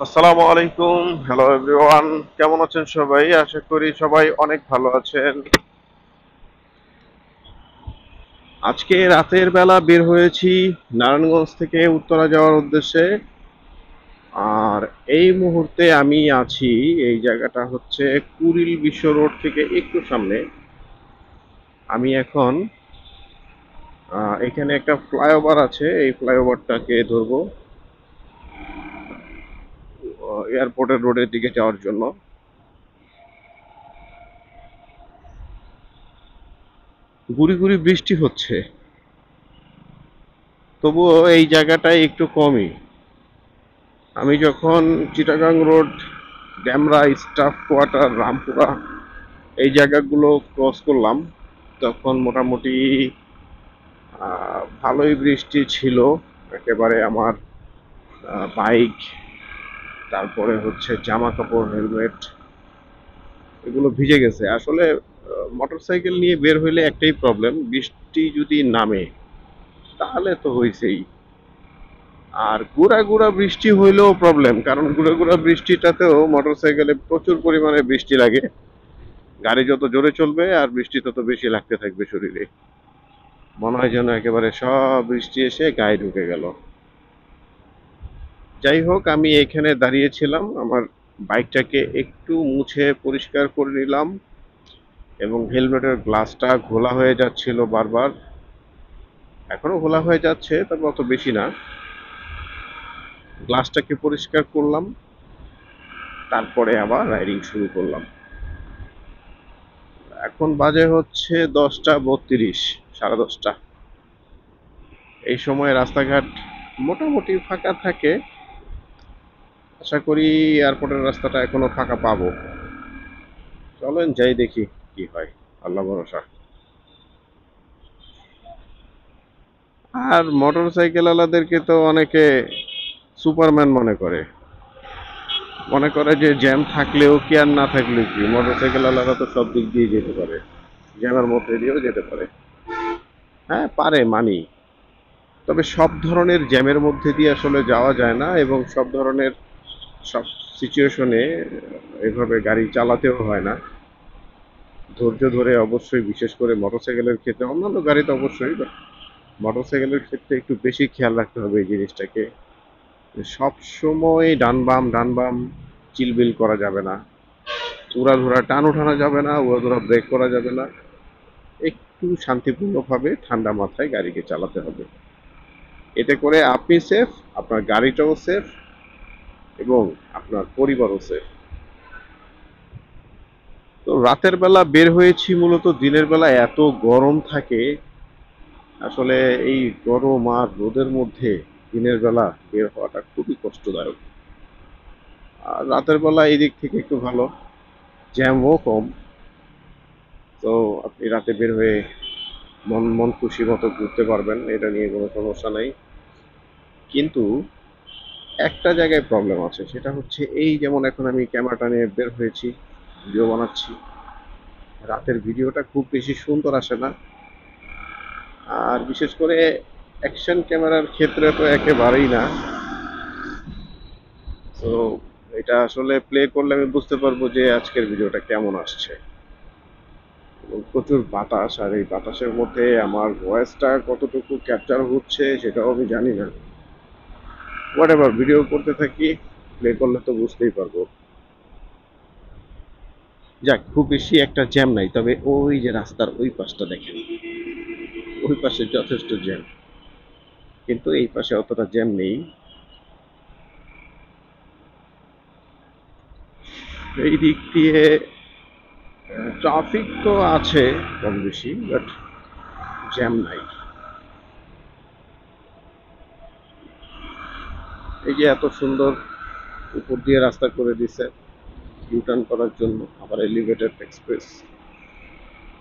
আসসালামু আলাইকুম। Hello everyone, কেমন আছেন সবাই? আশা করি সবাই অনেক ভালো আছেন। আজকে রাতের বেলা বের হয়েছি নারায়ণগঞ্জ থেকে উত্তরা যাওয়ার উদ্দেশ্যে। আর এই মুহূর্তে আমি আছি, এই জায়গাটা হচ্ছে কুড়িল বিশ্ব রোড থেকে একটু সামনে। আমি এখন এখানে একটা ফ্লাইওভার আছে, এই ফ্লাইওভারটাকে ধরবো এয়ারপোর্টের রোডের দিকে যাওয়ার জন্য। গুড়ি গুড়ি বৃষ্টি হচ্ছে, তবুও এই জায়গাটায় একটু কমই। আমি যখন Chittagong road, Demra, staff quarter, Rampura এই জায়গাগুলো ক্রস করলাম, তখন মোটামুটি ভালোই বৃষ্টি ছিল। একেবারে আমার বাইক, তারপরে হচ্ছে জামা কাপড়, হেলমেট এগুলো ভিজে গেছে। আসলে মোটরসাইকেল নিয়ে বের হইলে একটাই প্রবলেম, বৃষ্টি যদি নামে তাহলে তো হইছেই। আর গুড়া গুড়া বৃষ্টি হইলেও প্রবলেম, কারণ গুড়া গুড়া বৃষ্টিটাতেও মোটরসাইকেলে প্রচুর পরিমাণে বৃষ্টি লাগে। গাড়ি যত জোরে চলবে আর বৃষ্টি তত বেশি লাগতে থাকবে শরীরে। মনে হয় যেন একেবারে সব বৃষ্টি এসে গায়ে ঢুকে গেল। যাই হোক, আমি এখানে দাঁড়িয়েছিলাম, আমার বাইকটাকে একটু মুছে পরিষ্কার করে নিলাম, এবং হেলমেটের গ্লাসটা ঘোলা হয়ে যাচ্ছিল বারবার। এখনো ঘোলা হয়ে যাচ্ছে, তবে অত বেশি না। গ্লাসটাকে পরিষ্কার করলাম, তারপরে আবার রাইডিং শুরু করলাম। এখন বাজে হচ্ছে 10টা 32, 10:30। এই সময় রাস্তাঘাট মোটামুটি ফাঁকা থাকে। আশা করি এয়ারপোর্টের রাস্তাটা এখনো ফাঁকা পাবো। চলেন যাই দেখি কি হয়, আল্লাহ ভরসা। আর মোটর সাইকেল ওয়ালাদেরকে তো অনেকে সুপারম্যান মনে করে। মনে করে যে জ্যাম থাকলেও কি আর না থাকলেও কি, মোটর সাইকেল ওয়ালারা তো সব দিক দিয়ে যেতে পারে, জ্যামের মধ্যে দিয়েও যেতে পারে। হ্যাঁ পারে, মানি। তবে সব ধরনের জ্যামের মধ্যে দিয়ে আসলে যাওয়া যায় না, এবং সব ধরনের সব সিচুয়েশনে এভাবে গাড়ি চালাতেও হয় না। ধৈর্য ধরে অবশ্যই, বিশেষ করে মোটরসাইকেলের ক্ষেত্রে, অন্যান্য গাড়িতে অবশ্যই, বাট মোটরসাইকেলের ক্ষেত্রে একটু বেশি খেয়াল রাখতে হবে এই জিনিসটাকে। সব সময় ডান বাম ডান বাম চিলবিল করা যাবে না, উড়াধুরা টান ওঠানো যাবে না, উড়াধুরা ব্রেক করা যাবে না। একটু শান্তিপূর্ণভাবে ঠান্ডা মাথায় গাড়িকে চালাতে হবে। এতে করে আপনি সেফ, আপনার গাড়িটাও সেফ, এবং আপনার পরিবারও সেফ। তো রাতের বেলা বের হয়েছি মূলত, দিনের বেলা এত গরম থাকে। আসলে এই গরম আর রোদের মধ্যে দিনের বেলা বের হওয়াটা খুবই কষ্টদায়ক। আর রাতের বেলা এই দিক থেকে একটু ভালো, জ্যামও কম। তো আপনি রাতে বের হয়ে মন মন খুশি মতো ঘুরতে পারবেন, এটা নিয়ে কোনো সমস্যা নাই। কিন্তু একটা জায়গায় প্রবলেম আছে, সেটা হচ্ছে এই যেমন এখন আমি ক্যামেরাটা নিয়ে বের হয়েছি, ভিডিও বানাচ্ছি। রাতের ভিডিওটা খুব বেশি সুন্দর আসে না। আর বিশেষ করে অ্যাকশন ক্যামেরার ক্ষেত্রে তো একেবারেই না। তো এটা আসলে প্লে করলে আমি বুঝতে পারবো যে আজকের ভিডিওটা কেমন আসছে। এবং প্রচুর বাতাস, আর এই বাতাসের মধ্যে আমার ভয়েসটা কতটুকু ক্যাপচার হচ্ছে সেটাও আমি জানি না। হোয়াট এভার, ভিডিও করতে থাকি, প্লে করলে তো বুঝতেই পারবো। যাক, খুব বেশি একটা জ্যাম নাই, তবে ওই যে রাস্তার ওই পাশটা দেখেন, ওই পাশে যথেষ্ট জ্যাম, কিন্তু এই পাশে অতটা জ্যাম নেই। এই দিক দিয়ে ট্রাফিক তো আছে কম বেশি, বাট জ্যাম নাই। এই যে এত সুন্দর উপর দিয়ে রাস্তা করে দিছে ইউটার্ন করার জন্য, আবার এলিভেটেড এক্সপ্রেস।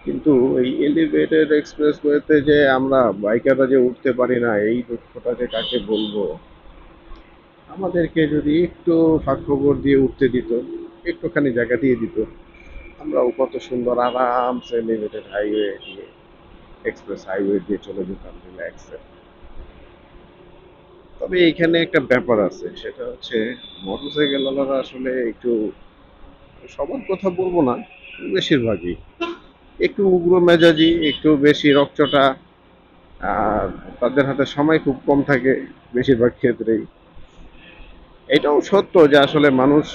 কিন্তু এই এলিভেটেড এক্সপ্রেস ওয়েতে যে আমরা বাইকাররা যে উঠতে পারি না, এই দুঃখটা যে কাকে বলবো। আমাদেরকে যদি একটু ফাঁক খবর দিয়ে উঠতে দিত, একটুখানি জায়গা দিয়ে দিত, আমরাও কত সুন্দর আরামসে এলিভেটেড হাইওয়ে দিয়ে, এক্সপ্রেস হাইওয়ে দিয়ে চলে যেতাম রিল্যাক্সে। তবে এখানে একটা ব্যাপার আছে, সেটা হচ্ছে মোটরসাইকেল ওয়ালারা আসলে একটু, সবার কথা বলবো না, বেশিরভাগই একটু উগ্র মেজাজি, একটু বেশি রকচটা। আর তাদের হাতে সময় খুব কম থাকে বেশিরভাগ ক্ষেত্রেই। এটাও সত্য যে আসলে মানুষ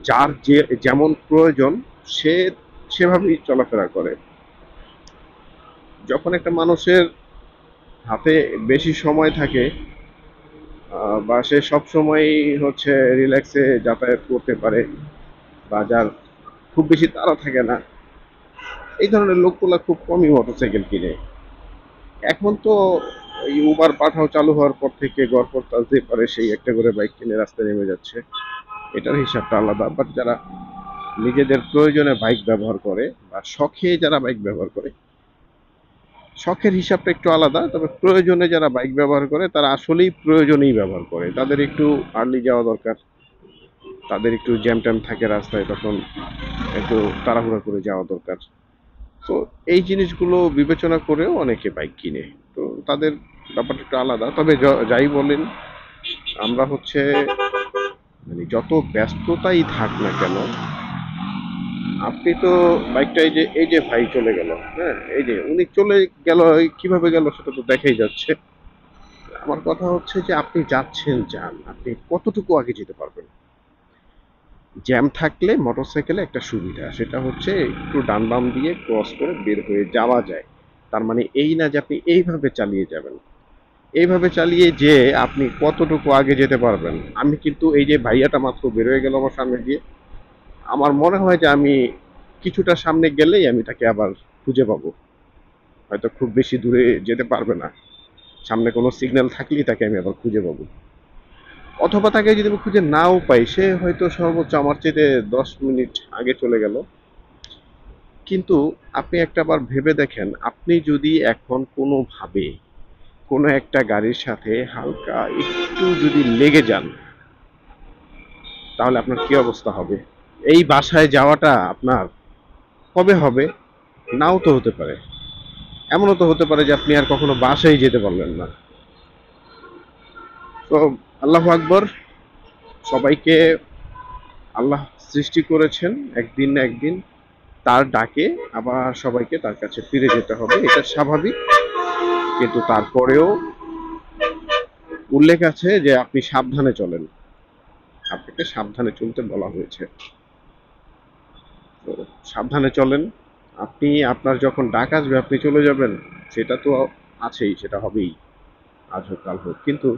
যার যে যেমন প্রয়োজন সে সেভাবেই চলাফেরা করে। যখন একটা মানুষের হাতে বেশি সময় থাকে, বা সে সব সময় হচ্ছে রিল্যাক্সে যাতায়াত করতে পারে, বা যার খুব বেশি তাড়া থাকে না, এই ধরনের লোকগুলা খুব কমই মোটরসাইকেল কিনে। এখন তো এই উবার পাঠাও চালু হওয়ার পর থেকে গড়পড়তা যে পারে সেই একটা করে বাইক কিনে রাস্তায় নেমে যাচ্ছে, এটার হিসাবটা আলাদা। বাট যারা নিজেদের প্রয়োজনে বাইক ব্যবহার করে বা শখে যারা বাইক ব্যবহার করে, শখের হিসাবটা একটু আলাদা। তবে প্রয়োজনে যারা বাইক ব্যবহার করে তারা আসলেই প্রয়োজনেই ব্যবহার করে। তাদের একটু আর্লি যাওয়া দরকার, তাদের একটু জ্যাম ট্যাম থাকে রাস্তায়, তখন একটু তাড়াহুড়া করে যাওয়া দরকার। তো এই জিনিসগুলো বিবেচনা করেও অনেকে বাইক কিনে। তো তাদের ব্যাপারটা একটু আলাদা। তবে যাই বলেন, আমরা হচ্ছে মানে যত ব্যস্ততাই থাক না কেন, আপনি তো বাইকটা এই যে ভাই চলে গেল, হ্যাঁ, এই যে উনি চলে গেল, কিভাবে গেল সেটা তো দেখাই যাচ্ছে। আমার কথা হচ্ছে যে আপনি যাচ্ছেন, যান, আপনি কতটুকু আগে যেতে পারবেন। জ্যাম থাকলে মোটরসাইকেলে একটা সুবিধা, সেটা হচ্ছে একটু ডান বাম দিয়ে ক্রস করে বের হয়ে যাওয়া যায়। তার মানে এই না যে আপনি এইভাবে চালিয়ে যাবেন। এইভাবে চালিয়ে যে আপনি কতটুকু আগে যেতে পারবেন। আমি কিন্তু এই যে ভাইয়াটা মাত্র বের হয়ে গেল আমার সামনে দিয়ে, আমার মনে হয় যে আমি কিছুটা সামনে গেলেই আমি তাকে আবার খুঁজে পাবো। হয়তো খুব বেশি দূরে যেতে পারবে না, সামনে কোনো সিগন্যাল থাকলেই তাকে আমি আবার খুঁজে পাবো। অথবা তাকে যদি আমি খুঁজে নাও পাই, সে হয়তো সর্বোচ্চ আমার চেয়ে 10 মিনিট আগে চলে গেল। কিন্তু আপনি একটা বার ভেবে দেখেন, আপনি যদি এখন কোনোভাবে কোনো একটা গাড়ির সাথে হালকা একটু যদি লেগে যান, তাহলে আপনার কি অবস্থা হবে? এই বাসায় যাওয়াটা আপনার কবে হবে? নাও তো হতে পারে। এমনও তো হতে পারে যে আপনি আর কখনো বাসায় যেতে পারলেন না। তো আল্লাহু আকবর, সবাইকে আল্লাহ সৃষ্টি করেছেন, একদিন না একদিন তার ডাকে আবার সবাইকে তার কাছে ফিরে যেতে হবে, এটা স্বাভাবিক। কিন্তু তারপরেও উল্লেখ আছে যে আপনি সাবধানে চলেন, আপনাকে সাবধানে চলতে বলা হয়েছে। তো সাবধানে চলেন। আপনি, আপনার যখন ডাক আসবে আপনি চলে যাবেন, সেটা তো আছেই, সেটা হবেই, আজ হোক কাল হোক। কিন্তু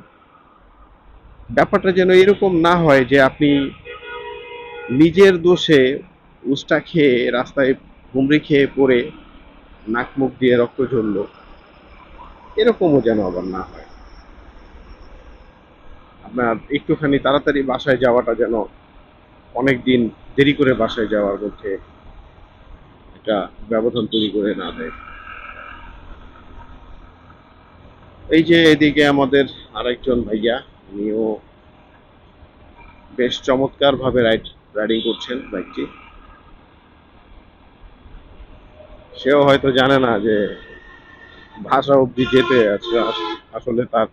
ব্যাপারটা যেন এরকম না হয় যে আপনি নিজের দোষে উস্টা খেয়ে রাস্তায় হুমড়ি খেয়ে পড়ে নাক মুখ দিয়ে রক্ত ঝরলো, এরকমও যেন আবার না হয়। আপনার একটুখানি তাড়াতাড়ি বাসায় যাওয়াটা যেন অনেক দিন দেরি করে বাসায় যাওয়ার মধ্যে একটা ব্যবধান তৈরি করে না দেয়। এই যে এদিকে আমাদের আরেকজন ভাইয়া, উনিও বেশ চমৎকার ভাবে রাইডিং করছেন বাইকটি। সেও হয়তো জানে না যে ভাষা অব্দি যেতে আছে আসলে তার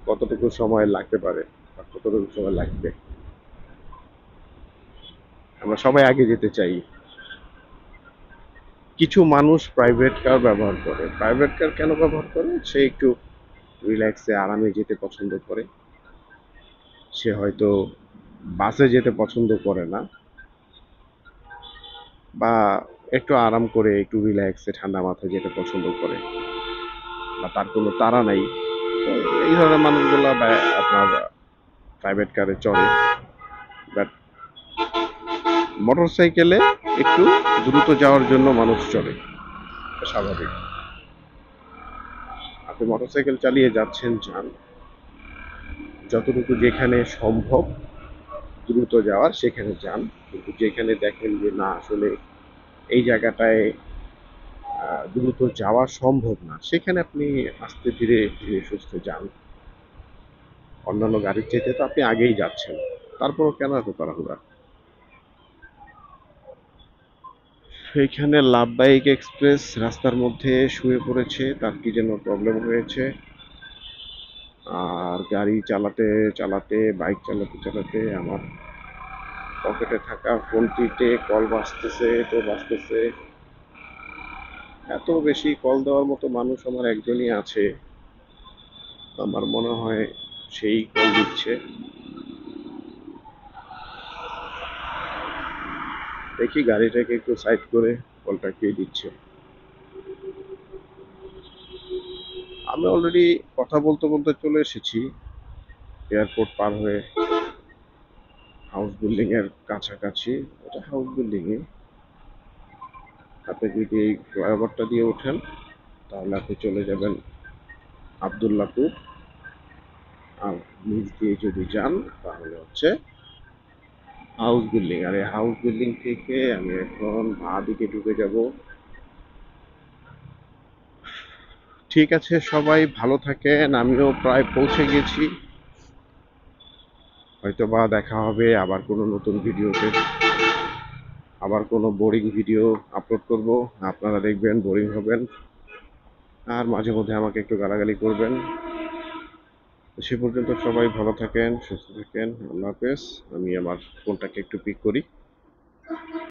কতটুকু সময় লাগতে পারে বা কতটুকু সময় লাগবে। আমরা সবাই আগে যেতে চাই। কিছু মানুষ প্রাইভেট কার ব্যবহার করে। প্রাইভেট কার কেন ব্যবহার করে? সে একটু রিল্যাক্সে আরামে যেতে পছন্দ করে। সে হয়তো বাসে যেতে পছন্দ করে না, বা একটু আরাম করে একটু রিল্যাক্সে ঠান্ডা মাথায় যেতে পছন্দ করে, বা তার কোনো তাড়া নাই। তো এই ধরনের মানুষগুলা আপনার প্রাইভেট কারে চড়ে। বাট মোটর সাইকেলে একটু দ্রুত যাওয়ার জন্য মানুষ চড়ে, এটা স্বাভাবিক। আপনি মোটর সাইকেল চালিয়ে যাচ্ছেন, যান, যতটুকু যেখানে সম্ভব দ্রুত যাওয়ার সেখানে যান। কিন্তু যেখানে দেখেন যে না আসলে এই জায়গাটায় দ্রুত যাওয়া সম্ভব না, সেখানে আপনি আস্তে ধীরে ধীরে সুস্থে যান। অন্যান্য গাড়ির চাইতে তো আপনি আগেই যাচ্ছেন, তারপরও কেন এত তাড়াহুড়া? সেইখানে লাভবাহিক এক্সপ্রেস রাস্তার মধ্যে শুয়ে পড়েছে, তার কি যেন প্রবলেম হয়েছে। গাড়ি চালাতে চালাতে, বাইক চালাতে চালাতে আমার পকেটে থাকা ফোনটিতে কল বাজতেছে তো বাজতেছে। এত বেশি কল দেওয়ার মতো মানুষ আমার একজনই আছে, আমার মনে হয় সেই কল দিচ্ছে। দেখি গাড়িটাকে একটু সাইড করে কলটা কে দিচ্ছে। আমি অলরেডি কথা বলতে বলতে চলে এসেছি এয়ারপোর্ট পার হয়ে হাউস বিল্ডিং এর কাছাকাছি। এটা হাউস বিল্ডিং এ। আপনি যদি এই ফ্লাইওভারটা দিয়ে ওঠেন তাহলে আপনি চলে যাবেন আবদুল্লাপুর, আর নিচ দিয়ে যদি যান তাহলে হচ্ছে হাউস বিল্ডিং। আর এই হাউস বিল্ডিং থেকে আমি এখন বাঁ দিকে ঢুকে যাব। ঠিক আছে, সবাই ভালো থাকেন, আমিও প্রায় পৌঁছে গেছি। হয়তো বা দেখা হবে আবার কোনো নতুন ভিডিওতে, আবার কোনো বোরিং ভিডিও আপলোড করব, আপনারা দেখবেন বোরিং হবেন আর মাঝে মধ্যে আমাকে একটু গালাগালি করবেন। সে পর্যন্ত সবাই ভালো থাকেন, সুস্থ থাকেন, আল্লাহ হাফেজ। আমি আমার ফোনটাকে একটু পিক করি।